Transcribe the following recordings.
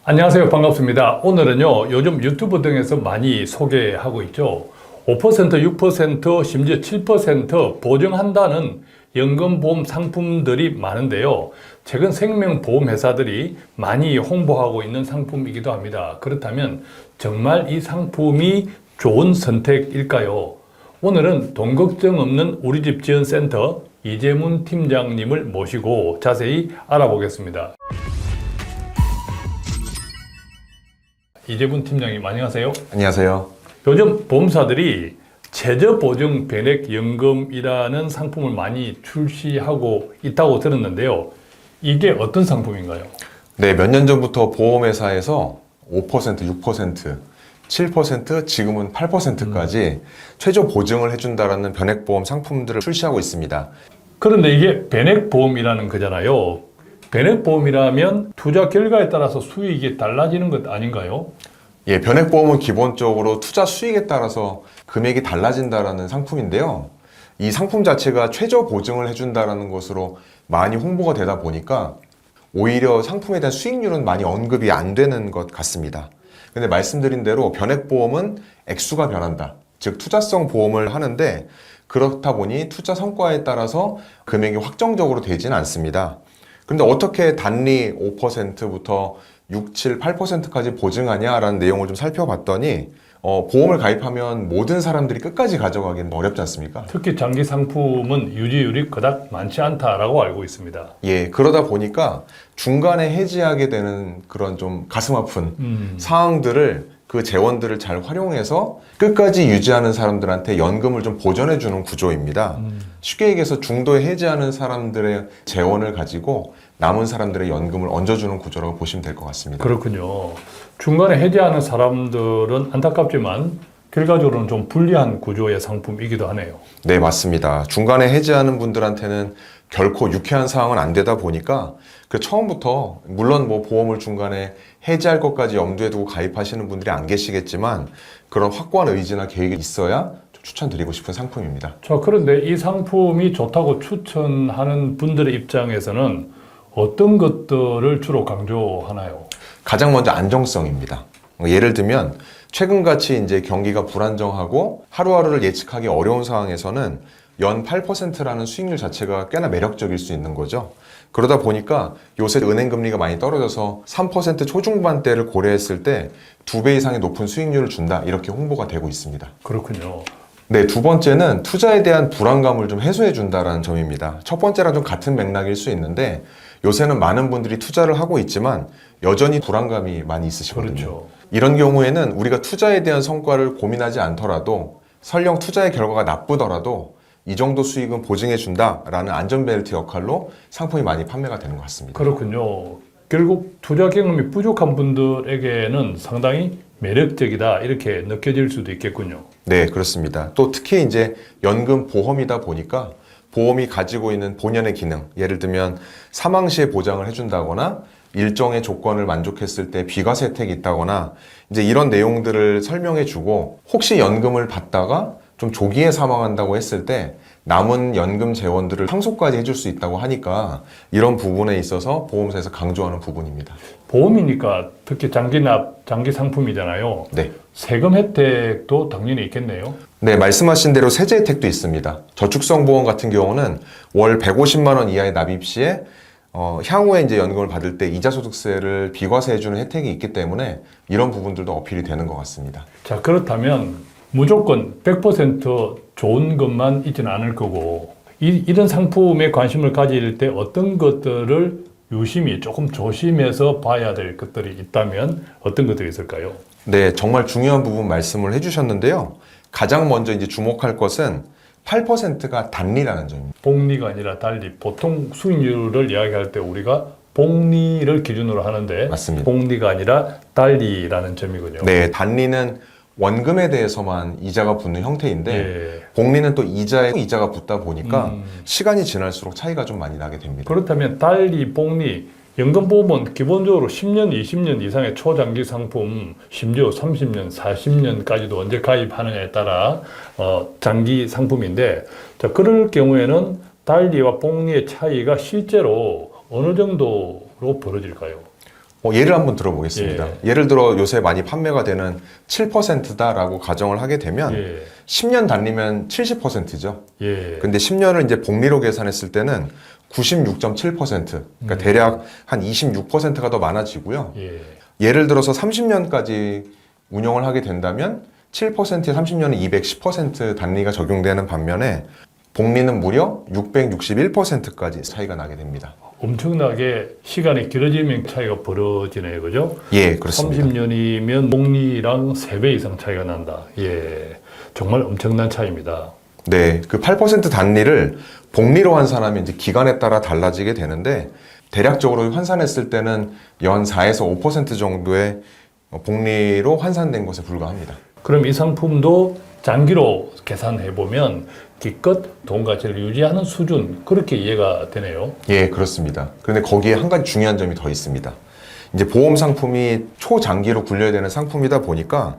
안녕하세요. 반갑습니다. 오늘은요, 요즘 유튜브 등에서 많이 소개하고 있죠. 5%, 6%, 심지어 7% 보증한다는 연금보험 상품들이 많은데요. 최근 생명보험 회사들이 많이 홍보하고 있는 상품이기도 합니다. 그렇다면 정말 이 상품이 좋은 선택일까요? 오늘은 돈 걱정 없는 우리집 지원센터 이재문 팀장님을 모시고 자세히 알아보겠습니다. 이재문 팀장님, 안녕하세요. 안녕하세요. 요즘 보험사들이 최저보증 변액연금이라는 상품을 많이 출시하고 있다고 들었는데요. 이게 어떤 상품인가요? 네, 몇 년 전부터 보험회사에서 5%, 6%, 7%, 지금은 8%까지 최저 보증을 해준다라는 변액보험 상품들을 출시하고 있습니다. 그런데 이게 변액보험이라는 거잖아요. 변액보험이라면 투자 결과에 따라서 수익이 달라지는 것 아닌가요? 예, 변액보험은 기본적으로 투자 수익에 따라서 금액이 달라진다라는 상품인데요. 이 상품 자체가 최저 보증을 해준다라는 것으로 많이 홍보가 되다 보니까 오히려 상품에 대한 수익률은 많이 언급이 안 되는 것 같습니다. 근데 말씀드린 대로 변액보험은 액수가 변한다. 즉 투자성 보험을 하는데 그렇다 보니 투자 성과에 따라서 금액이 확정적으로 되지는 않습니다. 그런데 어떻게 단리 5%부터 6, 7, 8%까지 보증하냐라는 내용을 좀 살펴봤더니 보험을 가입하면 모든 사람들이 끝까지 가져가기는 어렵지 않습니까? 특히 장기 상품은 유지율이 그닥 많지 않다라고 알고 있습니다. 예, 그러다 보니까 중간에 해지하게 되는 그런 좀 가슴 아픈 사항들을 그 재원들을 잘 활용해서 끝까지 유지하는 사람들한테 연금을 좀 보전해주는 구조입니다. 쉽게 얘기해서 중도에 해지하는 사람들의 재원을 가지고 남은 사람들의 연금을 얹어주는 구조라고 보시면 될 것 같습니다. 그렇군요. 중간에 해지하는 사람들은 안타깝지만 결과적으로는 좀 불리한 구조의 상품이기도 하네요. 네, 맞습니다. 중간에 해지하는 분들한테는 결코 유쾌한 상황은 안 되다 보니까 그 처음부터 물론 뭐 보험을 중간에 해지할 것까지 염두에 두고 가입하시는 분들이 안 계시겠지만 그런 확고한 의지나 계획이 있어야 좀 추천드리고 싶은 상품입니다. 자, 그런데 이 상품이 좋다고 추천하는 분들의 입장에서는 어떤 것들을 주로 강조하나요? 가장 먼저 안정성입니다. 예를 들면 최근같이 이제 경기가 불안정하고 하루하루를 예측하기 어려운 상황에서는 연 8%라는 수익률 자체가 꽤나 매력적일 수 있는 거죠. 그러다 보니까 요새 은행 금리가 많이 떨어져서 3% 초중반대를 고려했을 때 2배 이상의 높은 수익률을 준다 이렇게 홍보가 되고 있습니다. 그렇군요. 네, 두 번째는 투자에 대한 불안감을 좀 해소해 준다라는 점입니다. 첫 번째랑 좀 같은 맥락일 수 있는데 요새는 많은 분들이 투자를 하고 있지만 여전히 불안감이 많이 있으시거든요. 그렇죠. 이런 경우에는 우리가 투자에 대한 성과를 고민하지 않더라도 설령 투자의 결과가 나쁘더라도 이 정도 수익은 보증해 준다라는 안전벨트 역할로 상품이 많이 판매가 되는 것 같습니다. 그렇군요. 결국 투자 경험이 부족한 분들에게는 상당히 매력적이다 이렇게 느껴질 수도 있겠군요. 네, 그렇습니다. 또 특히 이제 연금 보험이다 보니까 보험이 가지고 있는 본연의 기능, 예를 들면 사망 시에 보장을 해준다거나 일정의 조건을 만족했을 때 비과세 혜택이 있다거나 이제 이런 내용들을 설명해주고 혹시 연금을 받다가 좀 조기에 사망한다고 했을 때 남은 연금 재원들을 상속까지 해줄 수 있다고 하니까 이런 부분에 있어서 보험사에서 강조하는 부분입니다. 보험이니까 특히 장기납, 장기 상품이잖아요. 네. 세금 혜택도 당연히 있겠네요. 네, 말씀하신 대로 세제 혜택도 있습니다. 저축성 보험 같은 경우는 월 150만 원 이하의 납입 시에 향후에 이제 연금을 받을 때 이자 소득세를 비과세해주는 혜택이 있기 때문에 이런 부분들도 어필이 되는 것 같습니다. 자, 그렇다면 무조건 100% 좋은 것만 있지는 않을 거고 이런 상품에 관심을 가질 때 어떤 것들을 유심히 조금 조심해서 봐야 될 것들이 있다면 어떤 것들이 있을까요? 네, 정말 중요한 부분 말씀을 해주셨는데요. 가장 먼저 이제 주목할 것은 8%가 단리라는 점입니다. 복리가 아니라 달리 보통 수익률을 이야기할 때 우리가 복리를 기준으로 하는데 맞습니다. 복리가 아니라 달리라는 점이군요. 네, 단리는 원금에 대해서만 이자가 붙는 형태인데 예. 복리는 또 이자가 붙다 보니까 시간이 지날수록 차이가 좀 많이 나게 됩니다. 그렇다면 달리, 복리, 연금보험은 기본적으로 10년, 20년 이상의 초장기 상품, 심지어 30년, 40년까지도 언제 가입하느냐에 따라 장기 상품인데 자, 그럴 경우에는 달리와 복리의 차이가 실제로 어느 정도로 벌어질까요? 예를 한번 들어보겠습니다. 예를 들어 요새 많이 판매가 되는 7%다라고 가정을 하게 되면 10년 단리면 70%죠. 근데 10년을 이제 복리로 계산했을 때는 96.7%, 그러니까 대략 한 26%가 더 많아지고요. 예를 들어서 30년까지 운영을 하게 된다면 7%에 30년은 210% 단리가 적용되는 반면에 복리는 무려 661%까지 차이가 나게 됩니다. 엄청나게 시간이 길어지면 차이가 벌어지네요. 그죠? 예, 그렇습니다. 30년이면 복리랑 3배 이상 차이가 난다. 정말 엄청난 차이입니다. 네, 그 8% 단리를 복리로 환산하면 이제 기간에 따라 달라지게 되는데 대략적으로 환산했을 때는 연 4에서 5% 정도의 복리로 환산된 것에 불과합니다. 그럼 이 상품도 장기로 계산해보면 기껏 돈 가치를 유지하는 수준, 그렇게 이해가 되네요. 예, 그렇습니다. 그런데 거기에 한 가지 중요한 점이 더 있습니다. 이제 보험 상품이 초장기로 굴려야 되는 상품이다 보니까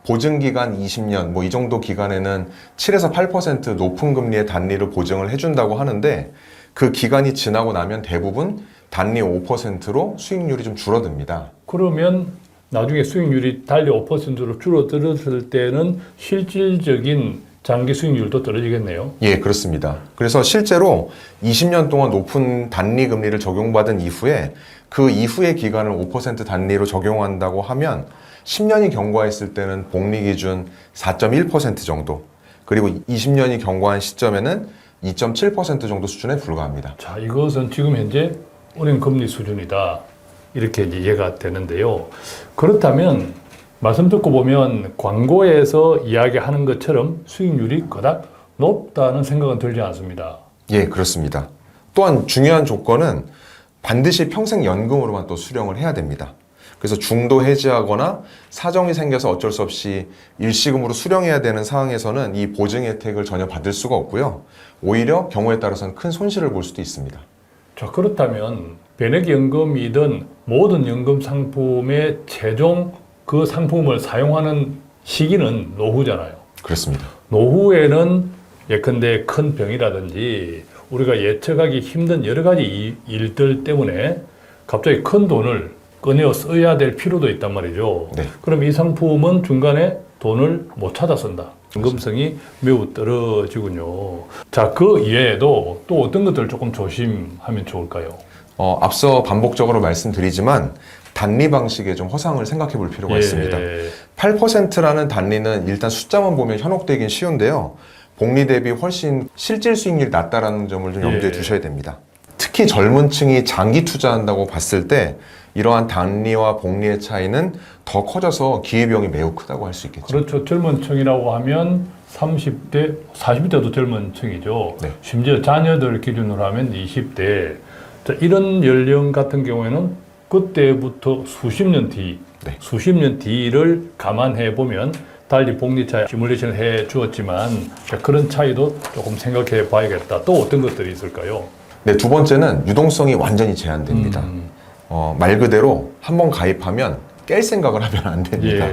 보증기간 20년, 이 정도 기간에는 7에서 8% 높은 금리의 단리를 보증을 해준다고 하는데 그 기간이 지나고 나면 대부분 단리 5%로 수익률이 좀 줄어듭니다. 그러면 나중에 수익률이 달리 5%로 줄어들었을 때는 실질적인 장기 수익률도 떨어지겠네요. 예, 그렇습니다. 그래서 실제로 20년 동안 높은 단리 금리를 적용받은 이후에 그 이후의 기간을 5% 단리로 적용한다고 하면 10년이 경과했을 때는 복리 기준 4.1% 정도, 그리고 20년이 경과한 시점에는 2.7% 정도 수준에 불과합니다. 자, 이것은 지금 현재 은행 금리 수준이다. 이렇게 이제 이해가 되는데요. 그렇다면 말씀 듣고 보면 광고에서 이야기하는 것처럼 수익률이 그닥 높다는 생각은 들지 않습니다. 예, 그렇습니다. 또한 중요한 조건은 반드시 평생 연금으로만 또 수령을 해야 됩니다. 그래서 중도 해지하거나 사정이 생겨서 어쩔 수 없이 일시금으로 수령해야 되는 상황에서는 이 보증 혜택을 전혀 받을 수가 없고요. 오히려 경우에 따라서는 큰 손실을 볼 수도 있습니다. 자, 그렇다면 변액연금이든 모든 연금 상품의 최종 그 상품을 사용하는 시기는 노후잖아요. 그렇습니다. 노후에는 예컨대 큰 병이라든지 우리가 예측하기 힘든 여러 가지 일들 때문에 갑자기 큰 돈을 꺼내어 써야 될 필요도 있단 말이죠. 네. 그럼 이 상품은 중간에 돈을 못 찾아 쓴다. 연금성이 매우 떨어지군요. 자, 그 이외에도 또 어떤 것들을 조금 조심하면 좋을까요? 앞서 반복적으로 말씀드리지만 단리 방식에 좀 허상을 생각해 볼 필요가 있습니다. 8%라는 단리는 일단 숫자만 보면 현혹되긴 쉬운데요. 복리 대비 훨씬 실질 수익률이 낮다라는 점을 좀 염두에 두셔야 됩니다. 특히 젊은 층이 장기 투자한다고 봤을 때 이러한 단리와 복리의 차이는 더 커져서 기회비용이 매우 크다고 할 수 있겠죠. 그렇죠. 젊은 층이라고 하면 30대, 40대도 젊은 층이죠. 네. 심지어 자녀들 기준으로 하면 20대. 자, 이런 연령 같은 경우에는 그때부터 수십 년 뒤를 감안해 보면 달리 복리차 시뮬레이션을 해 주었지만 그런 차이도 조금 생각해 봐야겠다. 또 어떤 것들이 있을까요? 네, 두 번째는 유동성이 완전히 제한됩니다. 말 그대로 한번 가입하면 깰 생각을 하면 안 됩니다.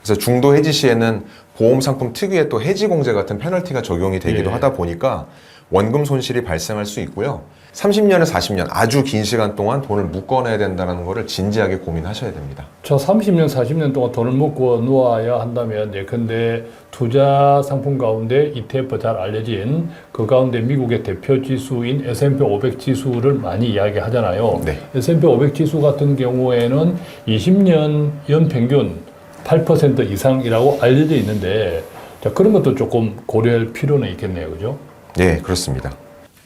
그래서 중도 해지 시에는 보험 상품 특유의 또 해지 공제 같은 페널티가 적용이 되기도 하다 보니까 원금 손실이 발생할 수 있고요. 30년에서 40년 아주 긴 시간 동안 돈을 묶어내야 된다는 것을 진지하게 고민하셔야 됩니다. 저 30년, 40년 동안 돈을 묶어 놓아야 한다면 예컨대 투자 상품 가운데 ETF 잘 알려진 그 가운데 미국의 대표 지수인 S&P 500 지수를 많이 이야기하잖아요. 네. S&P 500 지수 같은 경우에는 20년 연평균 8% 이상이라고 알려져 있는데 자, 그런 것도 조금 고려할 필요는 있겠네요. 그죠? 네, 그렇습니다.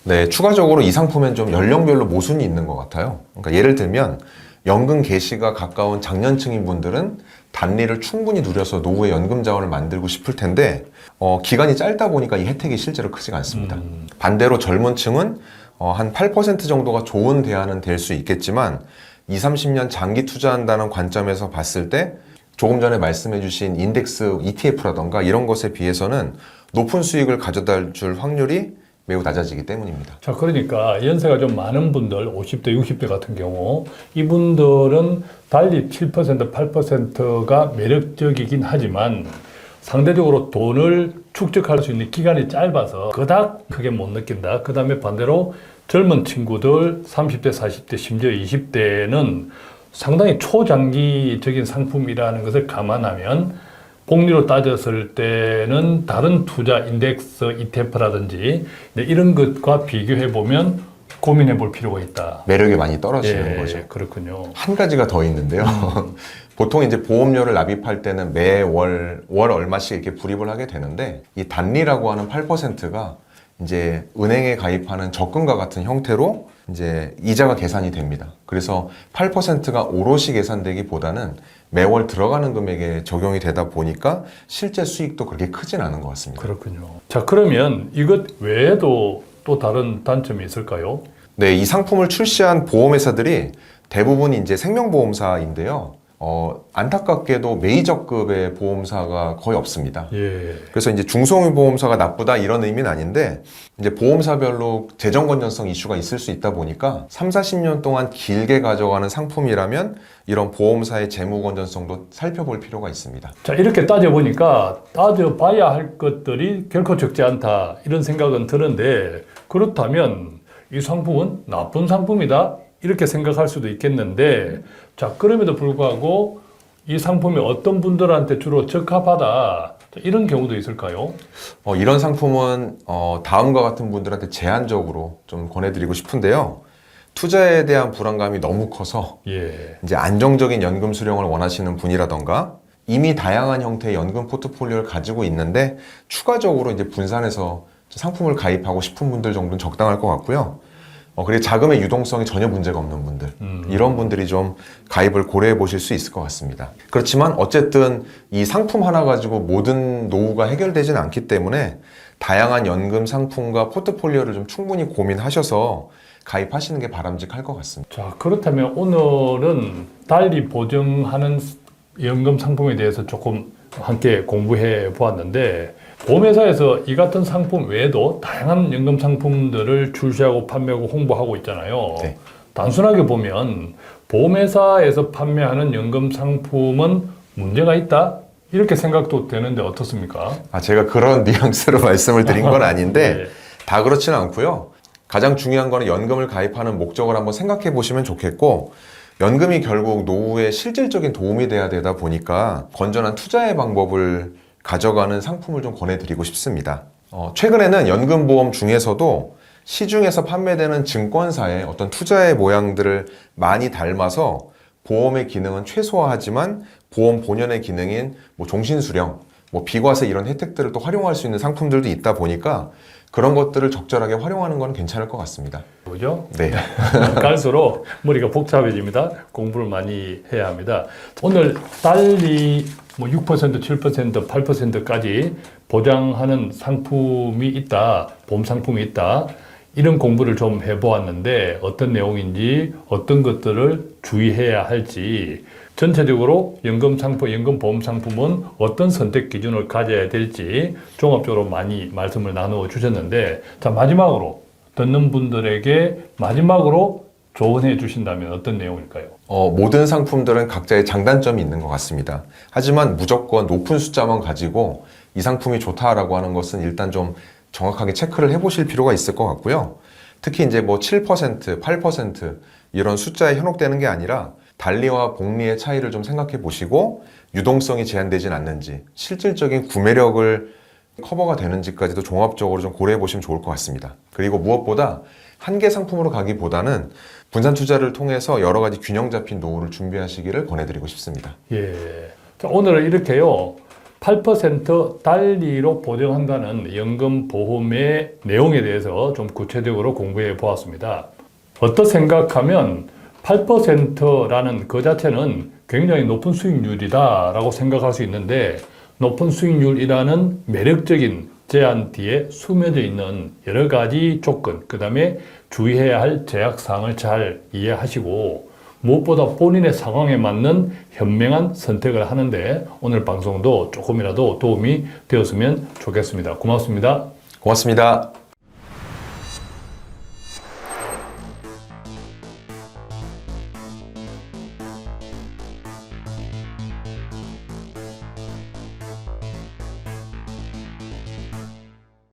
네, 추가적으로 이 상품엔 좀 연령별로 모순이 있는 것 같아요. 그러니까 예를 들면 연금 개시가 가까운 장년층인 분들은 단리를 충분히 누려서 노후에 연금 자원을 만들고 싶을 텐데 기간이 짧다 보니까 이 혜택이 실제로 크지가 않습니다. 반대로 젊은 층은 한 8% 정도가 좋은 대안은 될 수 있겠지만 20, 30년 장기 투자한다는 관점에서 봤을 때 조금 전에 말씀해 주신 인덱스 ETF라던가 이런 것에 비해서는 높은 수익을 가져다 줄 확률이 매우 낮아지기 때문입니다. 자, 그러니까 연세가 좀 많은 분들, 50대, 60대 같은 경우 이분들은 달리 7%, 8%가 매력적이긴 하지만 상대적으로 돈을 축적할 수 있는 기간이 짧아서 그닥 크게 못 느낀다. 그 다음에 반대로 젊은 친구들 30대, 40대, 심지어 20대는 상당히 초장기적인 상품이라는 것을 감안하면 복리로 따졌을 때는 다른 투자 인덱스 ETF라든지 이런 것과 비교해 보면 고민해 볼 필요가 있다. 매력이 많이 떨어지는 거죠. 그렇군요. 한 가지가 더 있는데요. 보통 이제 보험료를 납입할 때는 매월 월 얼마씩 이렇게 불입을 하게 되는데 이 단리라고 하는 8%가 이제 은행에 가입하는 적금과 같은 형태로 이제 이자가 계산이 됩니다. 그래서 8%가 오롯이 계산되기보다는 매월 들어가는 금액에 적용이 되다 보니까 실제 수익도 그렇게 크진 않은 것 같습니다. 그렇군요. 자, 그러면 이것 외에도 또 다른 단점이 있을까요? 네, 이 상품을 출시한 보험회사들이 대부분 이제 생명보험사인데요. 안타깝게도 메이저급의 보험사가 거의 없습니다. 예. 그래서 이제 중소형 보험사가 나쁘다 이런 의미는 아닌데 이제 보험사별로 재정 건전성 이슈가 있을 수 있다 보니까 3, 40년 동안 길게 가져가는 상품이라면 이런 보험사의 재무 건전성도 살펴볼 필요가 있습니다. 자, 이렇게 따져보니까 따져봐야 할 것들이 결코 적지 않다 이런 생각은 드는데 그렇다면 이 상품은 나쁜 상품이다 이렇게 생각할 수도 있겠는데 자, 그럼에도 불구하고 이 상품이 어떤 분들한테 주로 적합하다 이런 경우도 있을까요? 이런 상품은 다음과 같은 분들한테 제한적으로 좀 권해드리고 싶은데요. 투자에 대한 불안감이 너무 커서 예. 이제 안정적인 연금 수령을 원하시는 분이라던가 이미 다양한 형태의 연금 포트폴리오를 가지고 있는데 추가적으로 이제 분산해서 상품을 가입하고 싶은 분들 정도는 적당할 것 같고요. 그리고 자금의 유동성이 전혀 문제가 없는 분들 이런 분들이 좀 가입을 고려해 보실 수 있을 것 같습니다. 그렇지만 어쨌든 이 상품 하나 가지고 모든 노후가 해결되지는 않기 때문에 다양한 연금 상품과 포트폴리오를 좀 충분히 고민하셔서 가입하시는 게 바람직할 것 같습니다. 자, 그렇다면 오늘은 달리 보증하는 연금 상품에 대해서 조금 함께 공부해 보았는데 보험회사에서 이 같은 상품 외에도 다양한 연금 상품들을 출시하고 판매하고 홍보하고 있잖아요. 네. 단순하게 보면 보험회사에서 판매하는 연금 상품은 문제가 있다? 이렇게 생각도 되는데 어떻습니까? 제가 그런 뉘앙스로 말씀을 드린 건 아닌데 네. 다 그렇지는 않고요. 가장 중요한 거는 연금을 가입하는 목적을 한번 생각해 보시면 좋겠고 연금이 결국 노후에 실질적인 도움이 돼야 되다 보니까 건전한 투자의 방법을 가져가는 상품을 좀 권해드리고 싶습니다. 최근에는 연금보험 중에서도 시중에서 판매되는 증권사의 어떤 투자의 모양들을 많이 닮아서 보험의 기능은 최소화하지만 보험 본연의 기능인 종신수령, 비과세 이런 혜택들을 또 활용할 수 있는 상품들도 있다 보니까 그런 것들을 적절하게 활용하는 건 괜찮을 것 같습니다. 뭐죠? 네. 갈수록 머리가 복잡해집니다. 공부를 많이 해야 합니다. 오늘 달리 6%, 7%, 8%까지 보장하는 상품이 있다, 보험 상품이 있다. 이런 공부를 좀 해보았는데 어떤 내용인지 어떤 것들을 주의해야 할지 전체적으로 연금 상품, 연금 보험 상품은 어떤 선택 기준을 가져야 될지 종합적으로 많이 말씀을 나누어 주셨는데 자, 마지막으로 듣는 분들에게 마지막으로 조언해 주신다면 어떤 내용일까요? 모든 상품들은 각자의 장단점이 있는 것 같습니다. 하지만 무조건 높은 숫자만 가지고 이 상품이 좋다라고 하는 것은 일단 좀 정확하게 체크를 해보실 필요가 있을 것 같고요. 특히 이제 7%, 8% 이런 숫자에 현혹되는 게 아니라 달리와 복리의 차이를 좀 생각해 보시고 유동성이 제한되진 않는지 실질적인 구매력을 커버가 되는지까지도 종합적으로 좀 고려해 보시면 좋을 것 같습니다. 그리고 무엇보다 한 개 상품으로 가기보다는 분산 투자를 통해서 여러 가지 균형 잡힌 노후를 준비하시기를 권해드리고 싶습니다. 예. 자, 오늘은 이렇게요. 8% 달리로 보장한다는 연금 보험의 내용에 대해서 좀 구체적으로 공부해 보았습니다. 어떤 생각하면 8%라는 그 자체는 굉장히 높은 수익률이다라고 생각할 수 있는데 높은 수익률이라는 매력적인 제한 뒤에 숨겨져 있는 여러 가지 조건, 그 다음에 주의해야 할 제약사항을 잘 이해하시고 무엇보다 본인의 상황에 맞는 현명한 선택을 하는데 오늘 방송도 조금이라도 도움이 되었으면 좋겠습니다. 고맙습니다. 고맙습니다.